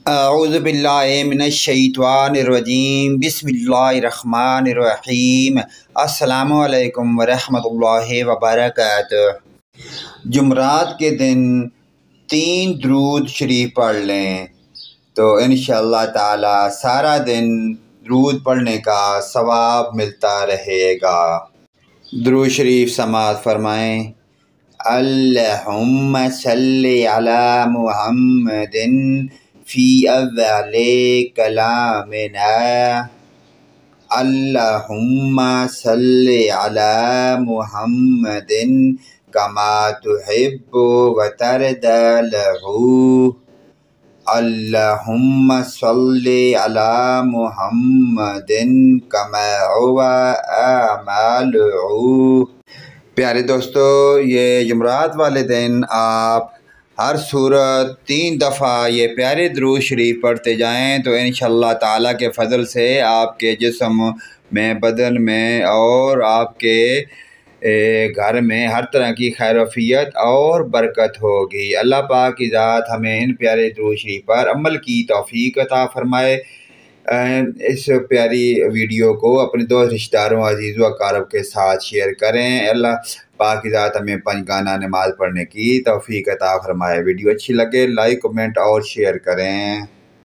اعوذ باللہ من الشیطان الرجیم، بسم اللہ الرحمن الرحیم۔ السلام علیکم ورحمۃ اللہ وبرکاتہ۔ جمعرات کے دن 3 درود شریف پڑھ لیں تو انشاءاللہ تعالی سارا دن درود پڑھنے کا ثواب ملتا رہے گا۔ درود شریف سماعت فرمائیں۔ اللہم صلی علی محمد فی اول کلامنا، اللہم صلی علی محمد کما تحب و ترضی لہ، اللہم صلی علی محمد کما هو اعمالہ۔ پیارے دوستو، یہ جمعرات والے دن آپ ہر صورت 3 دفعہ یہ پیارے درود شریف پڑھتے جائیں تو انشاءاللہ تعالیٰ کے فضل سے آپ کے جسم میں، بدن میں اور آپ کے گھر میں ہر طرح کی خیر وفیت اور برکت ہوگی۔ اللہ پاک کی ذات ہمیں ان پیارے درود شریف پر عمل کی توفیق عطا فرمائے۔ اس پیاری ویڈیو کو اپنے دوست، رشتہ داروں، عزیز و اقارب کے ساتھ شیئر کریں۔ اللہ پاک کی ذات ہمیں 5 گانا نماز پڑھنے کی توفیق عطا فرمائے۔ ویڈیو اچھی لگے لائک، کمنٹ اور شیئر کریں۔